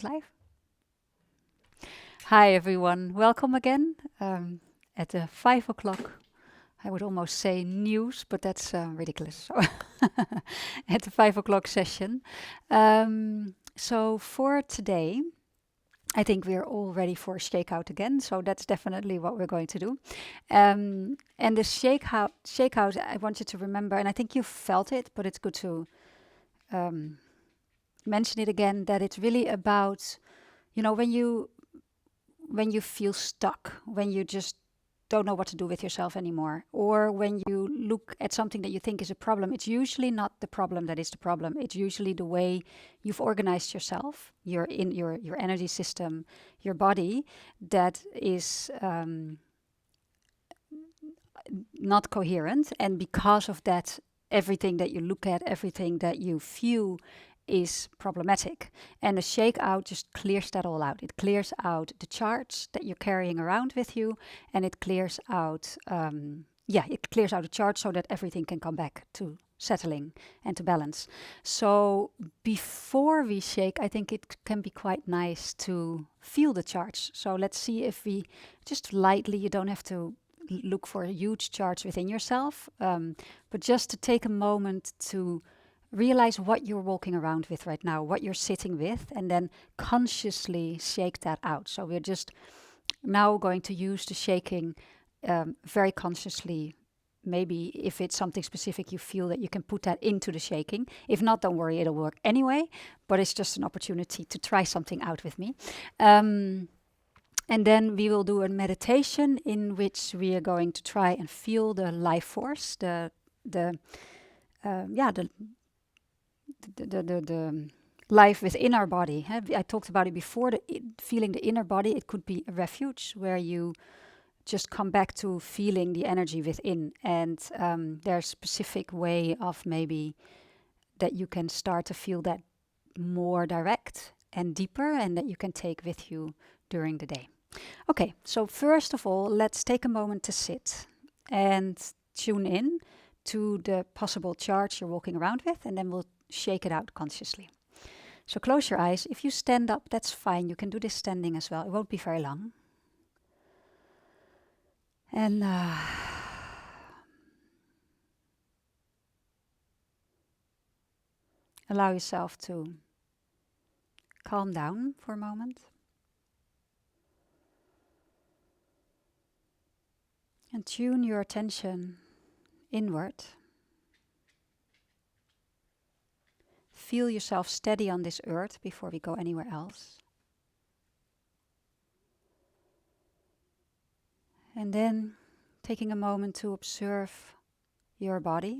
Live. Hi everyone, welcome again at the 5 o'clock. I would almost say news, but that's ridiculous. So at the 5 o'clock session. So for today, I think we're all ready for a shakeout again. So that's definitely what we're going to do. And the shakeout, I want you to remember, and I think you felt it, but it's good to mention it again. That it's really about, when you feel stuck, when you just don't know what to do with yourself anymore, or when you look at something that you think is a problem, it's usually not the problem that is the problem. It's usually the way you've organized yourself, your energy system, your body, that is not coherent. And because of that, everything that you look at, everything that you feel is problematic. And the shakeout just clears that all out. It clears out the charge that you're carrying around with you, and it clears out, it clears out the charge so that everything can come back to settling and to balance. So before we shake, I think it can be quite nice to feel the charge. So let's see if we just lightly, you don't have to look for a huge charge within yourself, but just to take a moment to realize what you're walking around with right now, what you're sitting with, and then consciously shake that out. So we're just now going to use the shaking very consciously. Maybe if it's something specific, you feel that you can put that into the shaking. If not, don't worry, it'll work anyway, but it's just an opportunity to try something out with me. And then we will do a meditation in which we are going to try and feel the life force, the life within our body. I talked about it before, feeling the inner body. It could be a refuge where you just come back to feeling the energy within. And there's a specific way of maybe that you can start to feel that more direct and deeper, and that you can take with you during the day. Okay, so first of all, let's take a moment to sit and tune in to the possible charge you're walking around with, and then we'll shake it out consciously. So close your eyes. If you stand up, that's fine. You can do this standing as well. It won't be very long. And allow yourself to calm down for a moment. And tune your attention inward. Feel yourself steady on this earth before we go anywhere else. And then taking a moment to observe your body.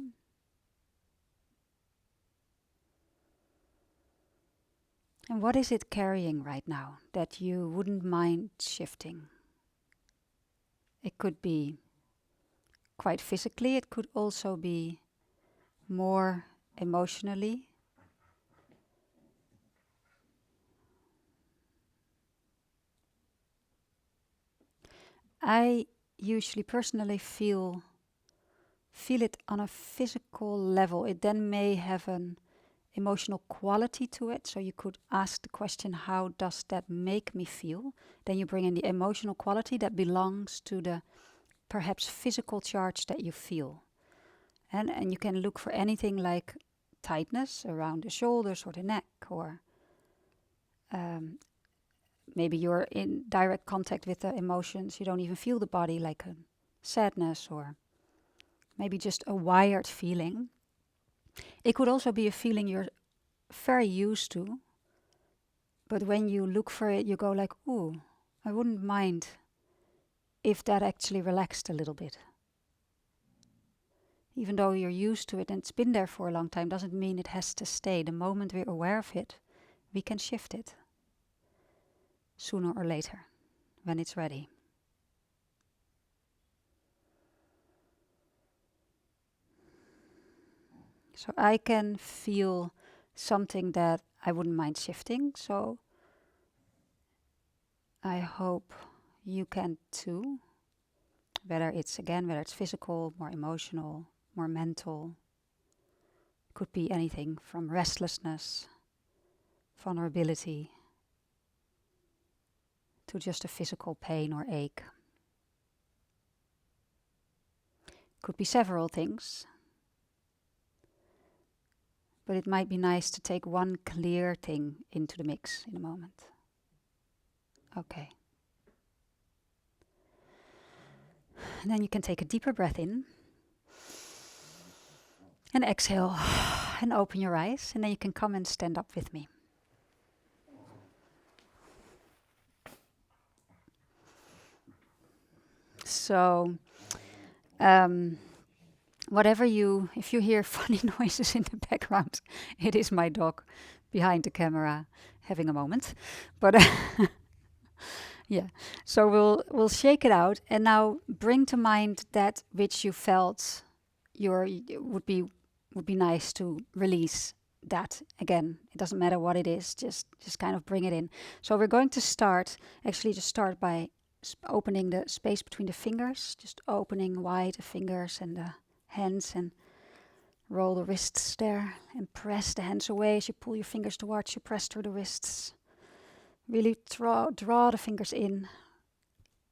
And what is it carrying right now that you wouldn't mind shifting? It could be quite physically, it could also be more emotionally. I usually personally feel it on a physical level. It then may have an emotional quality to it. So you could ask the question, how does that make me feel? Then you bring in the emotional quality that belongs to the perhaps physical charge that you feel. And you can look for anything like tightness around the shoulders or the neck, or maybe you're in direct contact with the emotions. You don't even feel the body, like a sadness, or maybe just a wired feeling. It could also be a feeling you're very used to, but when you look for it, you go like, ooh, I wouldn't mind if that actually relaxed a little bit. Even though you're used to it and it's been there for a long time, doesn't mean it has to stay. The moment we're aware of it, we can shift it sooner or later when it's ready. So I can feel something that I wouldn't mind shifting. So I hope you can too. Whether it's physical, more emotional, more mental. Could be anything from restlessness, vulnerability, to just a physical pain or ache. Could be several things, but it might be nice to take one clear thing into the mix in a moment. Okay. And then you can take a deeper breath in and exhale and open your eyes, and then you can come and stand up with me. So, if you hear funny noises in the background, it is my dog behind the camera having a moment. But yeah, so we'll shake it out, and now bring to mind that which you felt would be nice to release. That again, it doesn't matter what it is, just kind of bring it in. So we're going to start by opening the space between the fingers, just opening wide the fingers and the hands, and roll the wrists there, and press the hands away as you pull your fingers towards you, press through the wrists. Really draw the fingers in.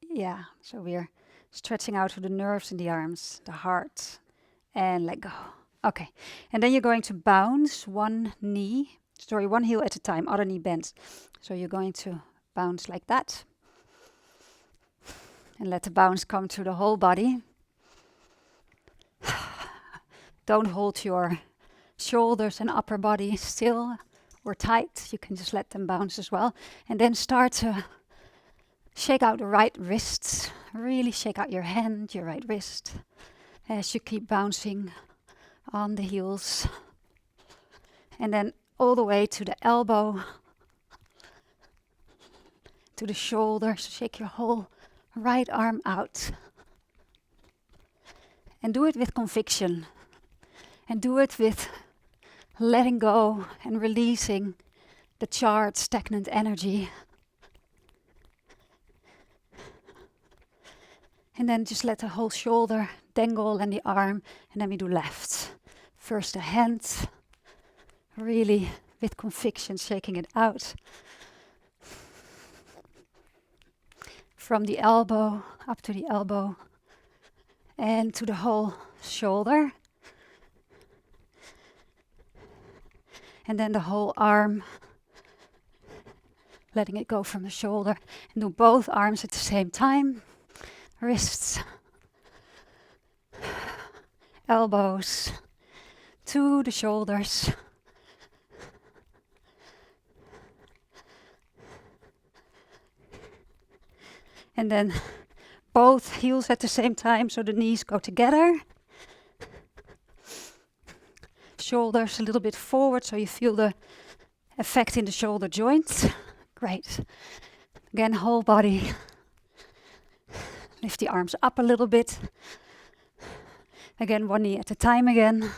Yeah, so we're stretching out through the nerves in the arms, the heart, and let go. Okay, and then you're going to bounce one heel at a time, other knee bent. So you're going to bounce like that. And let the bounce come through the whole body. Don't hold your shoulders and upper body still or tight. You can just let them bounce as well. And then start to shake out the right wrists. Really shake out your hand, your right wrist, as you keep bouncing on the heels. And then all the way to the elbow, to the shoulder. So shake your whole right arm out. And do it with conviction. And do it with letting go and releasing the charged, stagnant energy. And then just let the whole shoulder dangle and the arm. And then we do left. First the hand. Really with conviction shaking it out. From the elbow, up to the elbow, and to the whole shoulder. And then the whole arm, letting it go from the shoulder. And do both arms at the same time. Wrists, elbows, to the shoulders. And then both heels at the same time, so the knees go together. Shoulders a little bit forward, so you feel the effect in the shoulder joints. Great. Again, whole body. Lift the arms up a little bit. Again, one knee at a time again.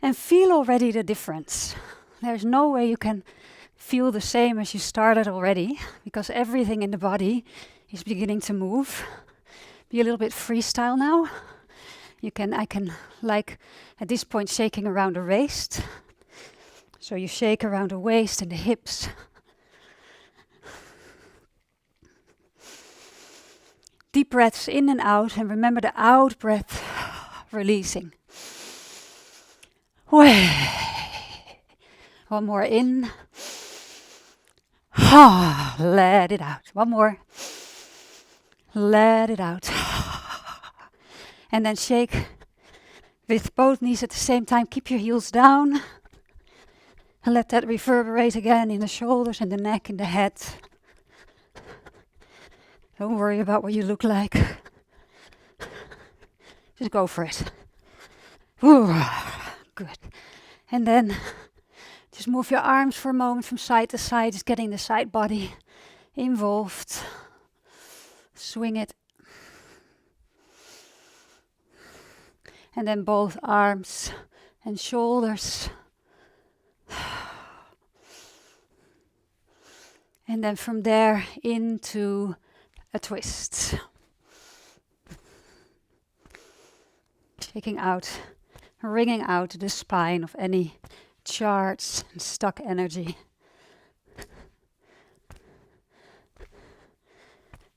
And feel already the difference. There's no way you can feel the same as you started already, because everything in the body is beginning to move. Be a little bit freestyle now. I can like at this point shaking around the waist. So you shake around the waist and the hips. Deep breaths in and out, and remember the out breath, releasing. One more in. Let it out. One more. Let it out. And then shake with both knees at the same time. Keep your heels down. And let that reverberate again in the shoulders and the neck and the head. Don't worry about what you look like. Just go for it. Ooh, good. And then just move your arms for a moment from side to side, just getting the side body involved. Swing it. And then both arms and shoulders. And then from there into a twist. Shaking out, wringing out the spine of any charged and stuck energy.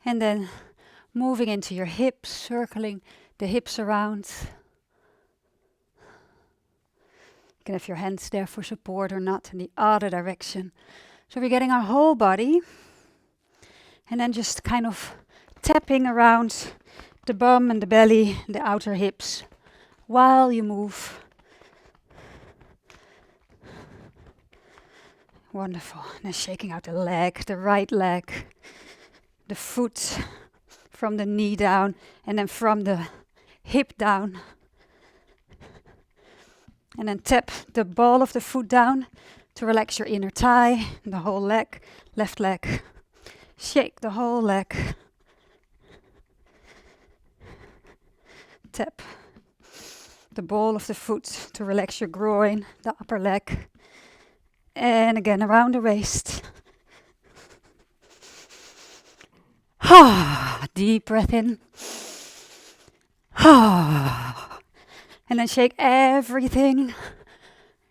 And then moving into your hips, circling the hips around. You can have your hands there for support or not in the other direction. So we're getting our whole body. And then just kind of tapping around the bum and the belly, the outer hips, while you move. Wonderful. And then shaking out the leg, the right leg, the foot from the knee down, and then from the hip down. And then tap the ball of the foot down to relax your inner thigh, the whole leg, left leg. Shake the whole leg. Tap the ball of the foot to relax your groin, the upper leg. And again around the waist. Deep breath in. And then shake everything.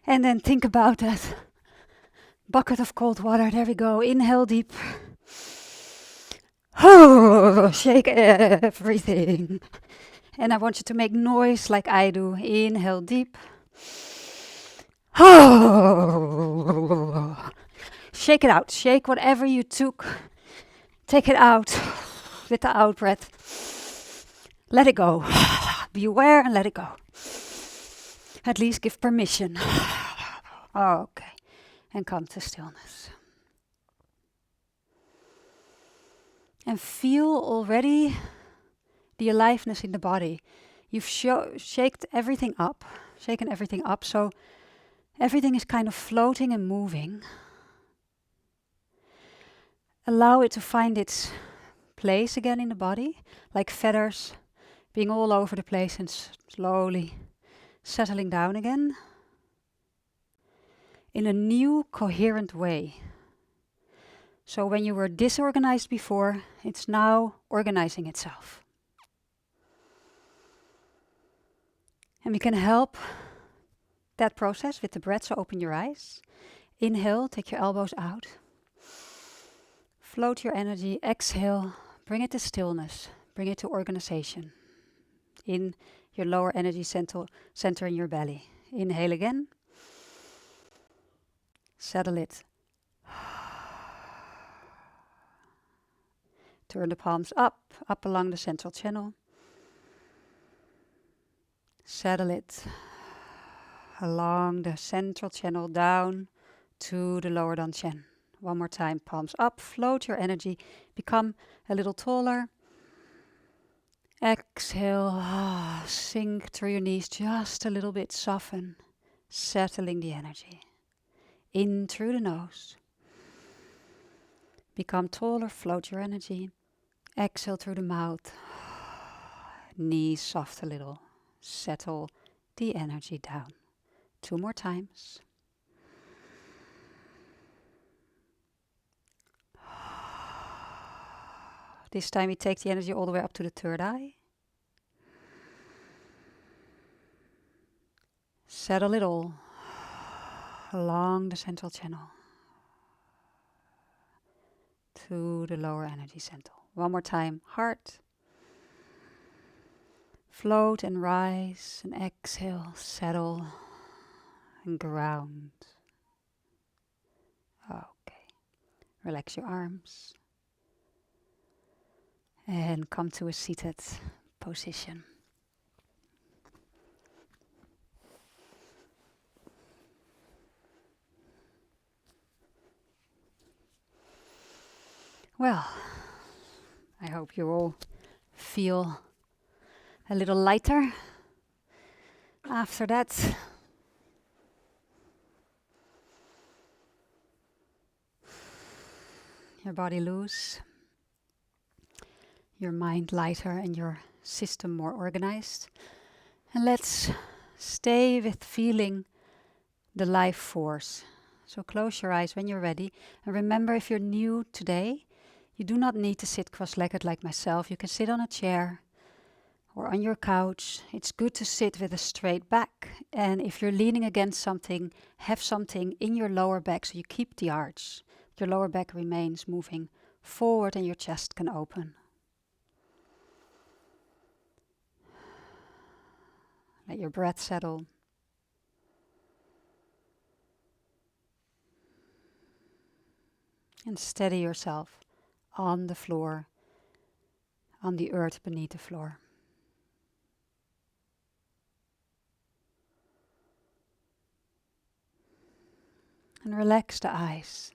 And then think about that bucket of cold water. There we go. Inhale deep. Shake everything. And I want you to make noise like I do. Inhale deep. Shake it out. Shake whatever you took. Take it out with the out breath. Let it go. Be aware and let it go. At least give permission. Okay. And come to stillness. And feel already the aliveness in the body. You've shaken everything up, so everything is kind of floating and moving. Allow it to find its place again in the body, like feathers being all over the place and slowly settling down again in a new coherent way. So when you were disorganized before, it's now organizing itself. And we can help that process with the breath, so open your eyes. Inhale, take your elbows out. Float your energy, exhale, bring it to stillness, bring it to organization. In your lower energy center in your belly. Inhale again. Settle it. Turn the palms up along the central channel. Settle it along the central channel down to the lower dantian. One more time, palms up, float your energy, become a little taller. Exhale, sink through your knees just a little bit, soften, settling the energy. In through the nose. Become taller, float your energy. Exhale through the mouth. Knees soft a little. Settle the energy down. 2 more times. This time we take the energy all the way up to the third eye. Settle it all along the central channel to the lower energy center. One more time, heart. Float and rise and exhale, settle and ground. Okay. Relax your arms. And come to a seated position. Well, I hope you all feel a little lighter after that. Your body loose. Your mind lighter and your system more organized. And let's stay with feeling the life force. So close your eyes when you're ready. And remember, if you're new today, you do not need to sit cross-legged like myself. You can sit on a chair or on your couch. It's good to sit with a straight back. And if you're leaning against something, have something in your lower back so you keep the arch. Your lower back remains moving forward and your chest can open. Let your breath settle. And steady yourself on the floor, on the earth beneath the floor. And relax the eyes.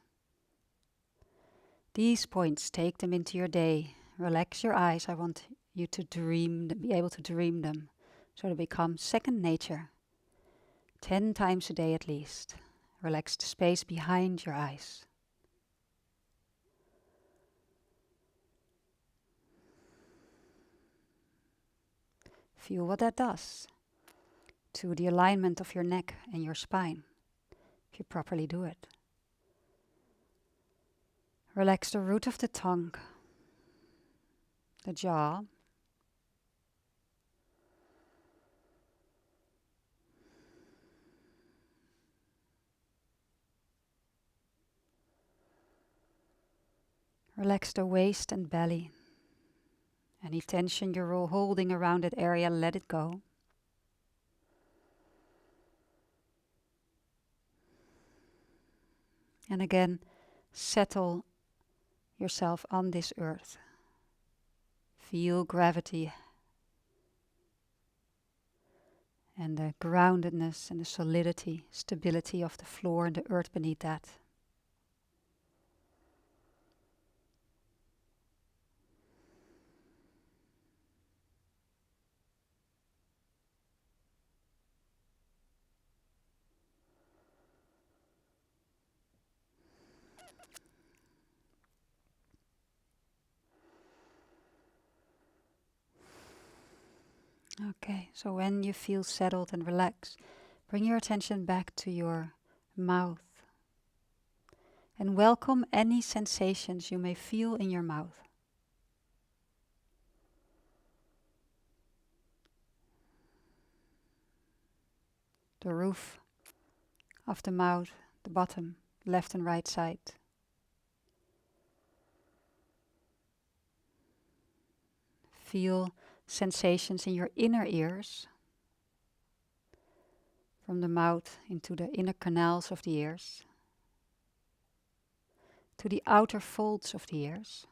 These points, take them into your day. Relax your eyes. I want you to dream, be able to dream them, so they become second nature. 10 times a day at least. Relax the space behind your eyes. Feel what that does to the alignment of your neck and your spine, if you properly do it. Relax the root of the tongue, the jaw, relax the waist and belly. Any tension you're holding around that area, let it go. And again, settle yourself on this earth. Feel gravity and the groundedness and the solidity, stability of the floor and the earth beneath that. Okay, so when you feel settled and relaxed, bring your attention back to your mouth and welcome any sensations you may feel in your mouth. The roof of the mouth, the bottom, left and right side. Feel sensations in your inner ears, from the mouth into the inner canals of the ears, to the outer folds of the ears.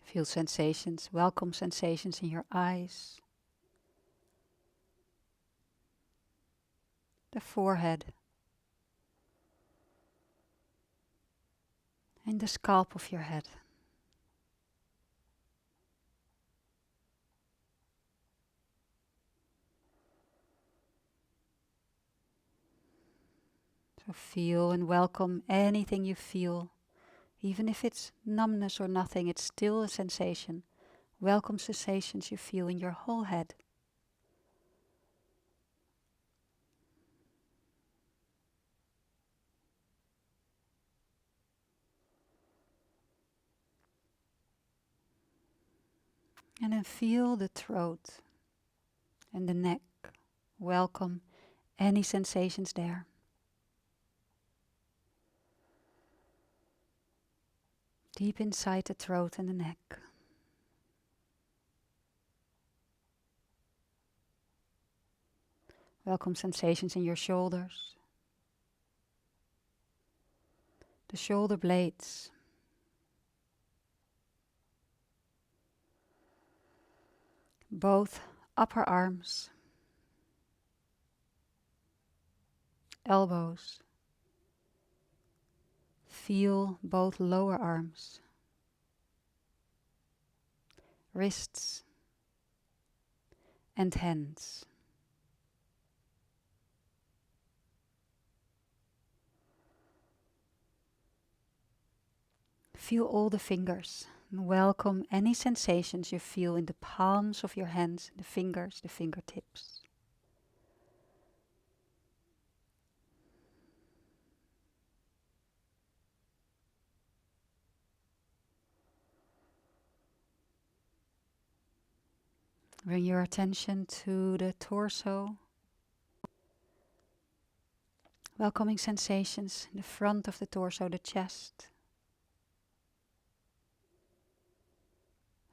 Feel sensations, welcome sensations in your eyes, the forehead, and the scalp of your head. So feel and welcome anything you feel. Even if it's numbness or nothing, it's still a sensation. Welcome sensations you feel in your whole head. And then feel the throat and the neck. Welcome any sensations there. Deep inside the throat and the neck. Welcome sensations in your shoulders, the shoulder blades, both upper arms, elbows. Feel both lower arms, wrists, and hands. Feel all the fingers and welcome any sensations you feel in the palms of your hands, the fingers, the fingertips. Bring your attention to the torso, Welcoming sensations in the front of the torso, the chest,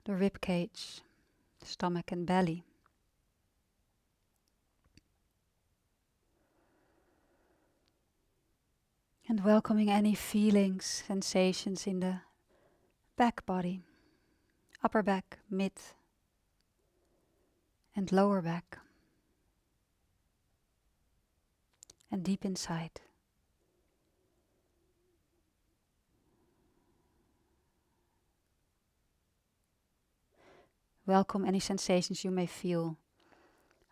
the rib cage, the stomach and belly. And welcoming any feelings, sensations in the back body, upper back, mid and lower back, and deep inside. Welcome any sensations you may feel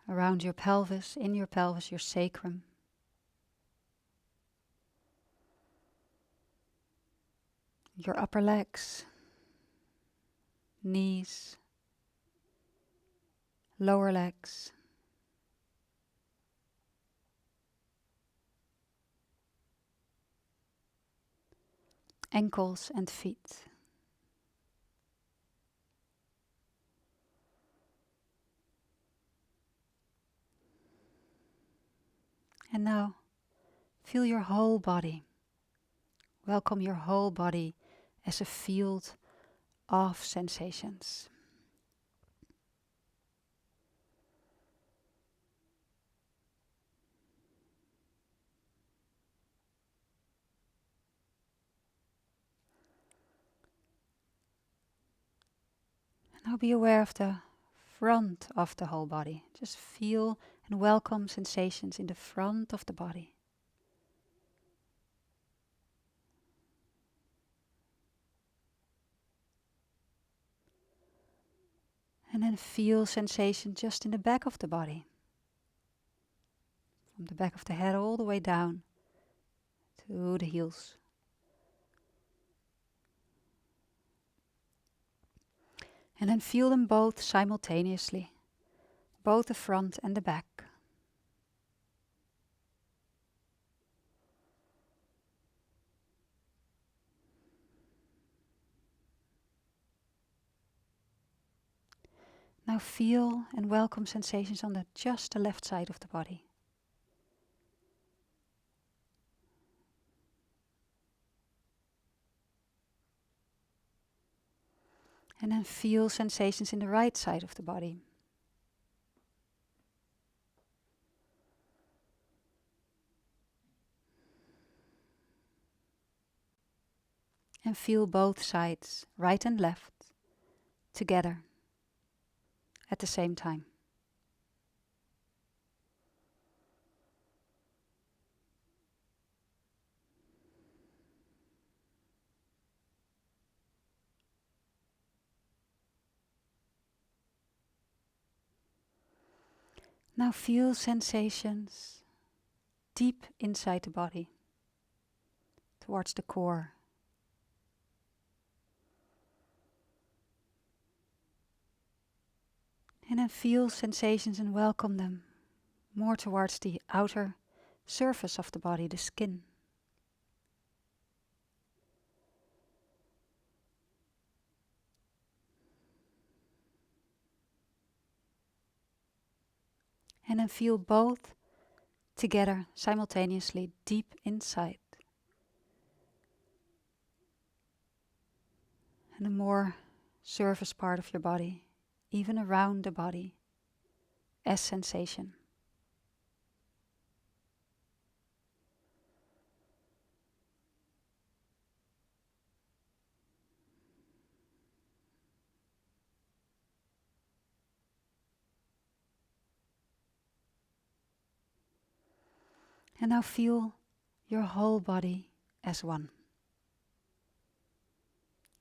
around your pelvis, in your pelvis, your sacrum. Your upper legs, knees, lower legs, ankles and feet. And now, feel your whole body. Welcome your whole body as a field of sensations. Now be aware of the front of the whole body. Just feel and welcome sensations in the front of the body. And then feel sensation just in the back of the body. From the back of the head all the way down to the heels. And then feel them both simultaneously, both the front and the back. Now feel and welcome sensations on just the left side of the body. And then feel sensations in the right side of the body. And feel both sides, right and left, together at the same time. Now feel sensations deep inside the body, towards the core. And then feel sensations and welcome them more towards the outer surface of the body, the skin. And then feel both together simultaneously deep inside. And the more surface part of your body, even around the body, as sensation. And now feel your whole body as one.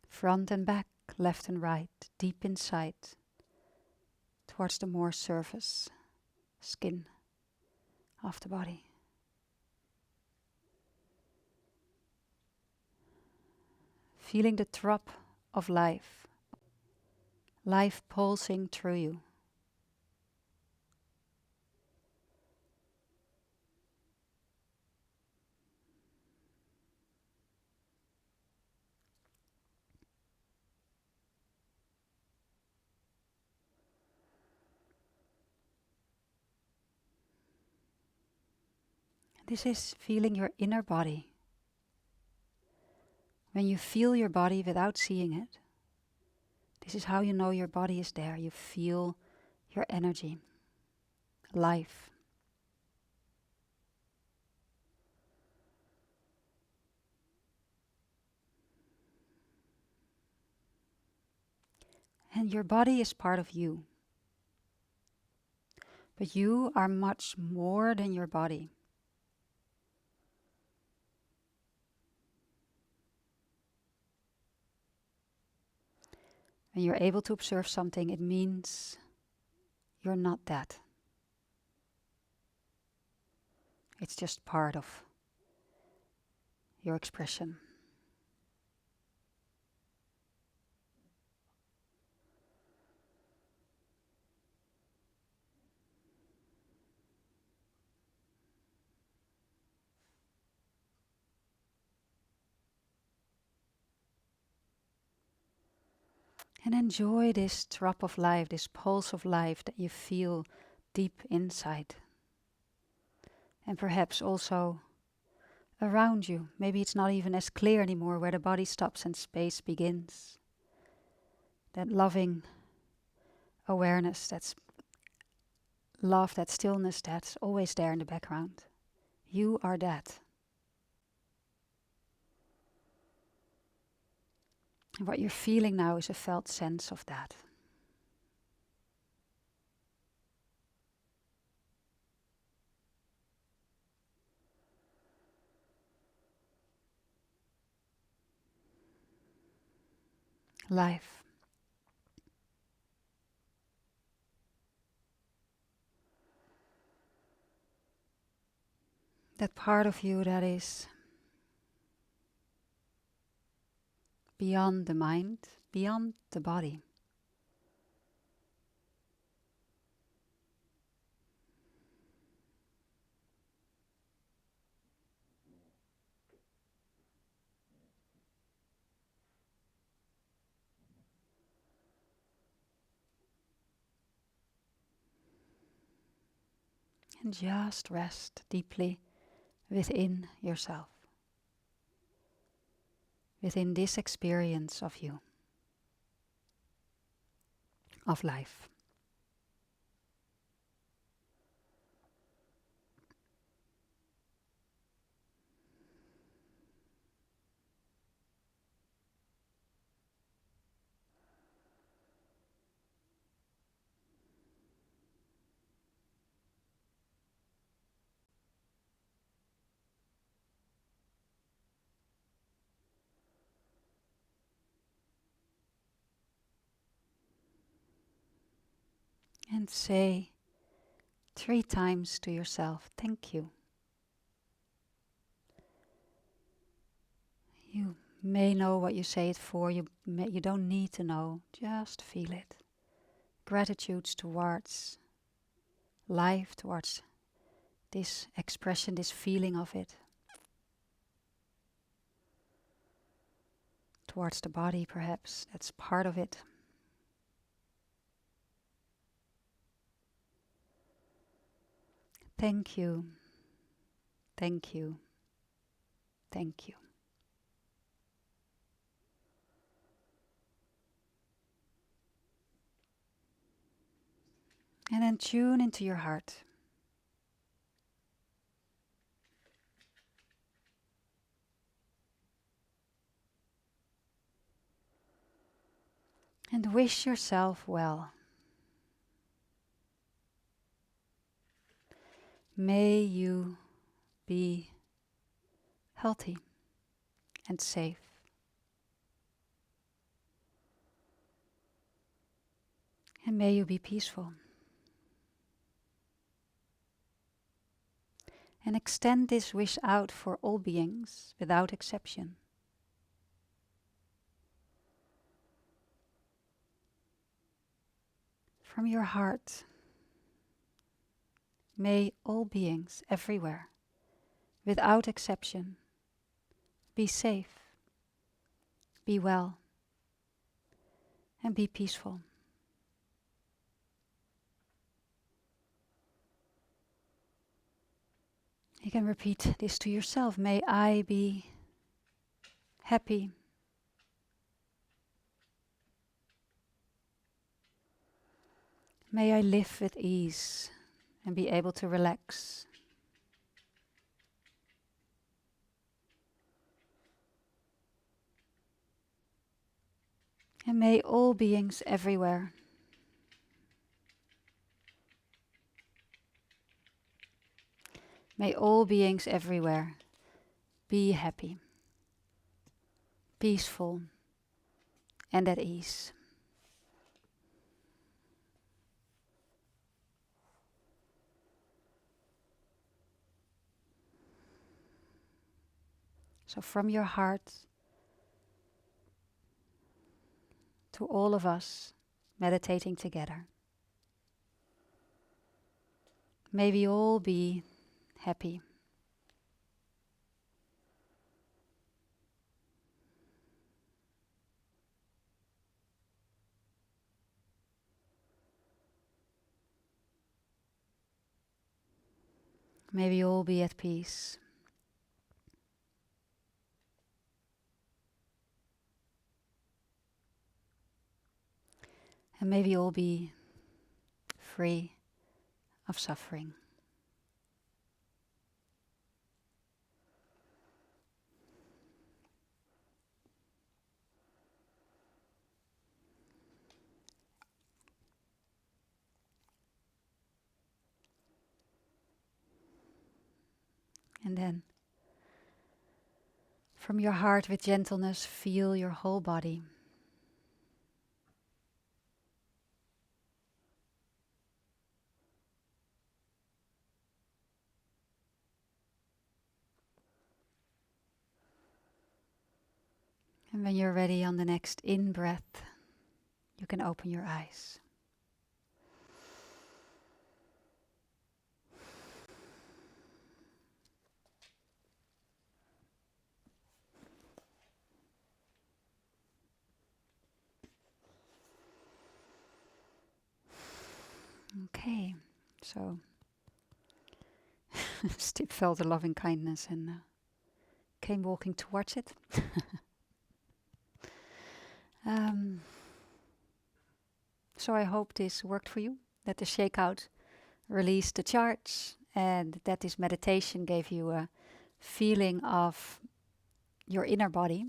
Front and back, left and right, deep inside, towards the more surface skin of the body. Feeling the throb of life, life pulsing through you. This is feeling your inner body. When you feel your body without seeing it, this is how you know your body is there. You feel your energy, life. And your body is part of you. But you are much more than your body. When you're able to observe something, it means you're not that. It's just part of your expression. And enjoy this drop of life, this pulse of life that you feel deep inside. And perhaps also around you. Maybe it's not even as clear anymore where the body stops and space begins. That loving awareness, that's love, that stillness that's always there in the background. You are that. And what you're feeling now is a felt sense of that. Life. That part of you that is beyond the mind, beyond the body. And just rest deeply within yourself. Within this experience of you. Of life. And say 3 times to yourself, thank you. You may know what you say it for, you don't need to know, just feel it. Gratitude towards life, towards this expression, this feeling of it. Towards the body perhaps, that's part of it. Thank you, thank you, thank you. And then tune into your heart. And wish yourself well. May you be healthy and safe. And may you be peaceful. And extend this wish out for all beings without exception. From your heart, may all beings everywhere, without exception, be safe, be well, and be peaceful. You can repeat this to yourself. May I be happy. May I live with ease and be able to relax. And may all beings everywhere be happy, peaceful, and at ease. So from your heart to all of us meditating together, may we all be happy. May we all be at peace. And may we all be free of suffering. And then, from your heart with gentleness, feel your whole body. And when you're ready on the next in-breath, you can open your eyes. Okay, so Stip felt the loving kindness and came walking towards it. So I hope this worked for you, that the shakeout released the charge and that this meditation gave you a feeling of your inner body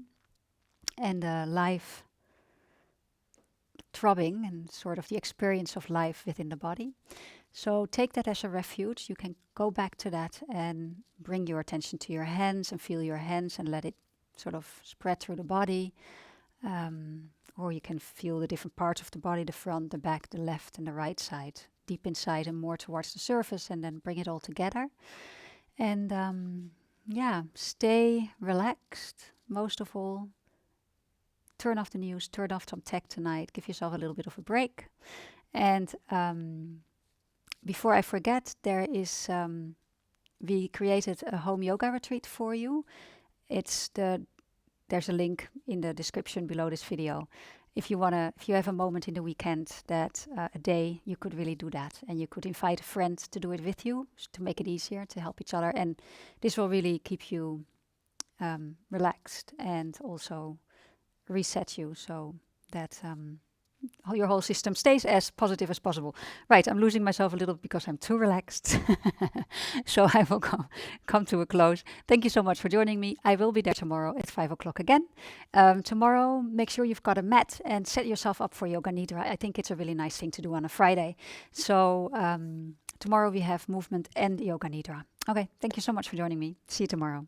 and life throbbing and sort of the experience of life within the body. So take that as a refuge. You can go back to that and bring your attention to your hands and feel your hands and let it sort of spread through the body. Or you can feel the different parts of the body, the front, the back, the left and the right side, deep inside and more towards the surface, and then bring it all together. And stay relaxed. Most of all, turn off the news, turn off some tech tonight, give yourself a little bit of a break. And before I forget, we created a home yoga retreat for you. There's a link in the description below this video. If you have a moment in the weekend that a day, you could really do that. And you could invite a friend to do it with you to make it easier, to help each other. And this will really keep you relaxed and also reset you so that your whole system stays as positive as possible. Right, I'm losing myself a little because I'm too relaxed. So I will come to a close. Thank you so much for joining me. I will be there tomorrow at 5 o'clock again. Tomorrow, make sure you've got a mat and set yourself up for Yoga Nidra. I think it's a really nice thing to do on a Friday. So tomorrow we have movement and Yoga Nidra. Okay, thank you so much for joining me. See you tomorrow.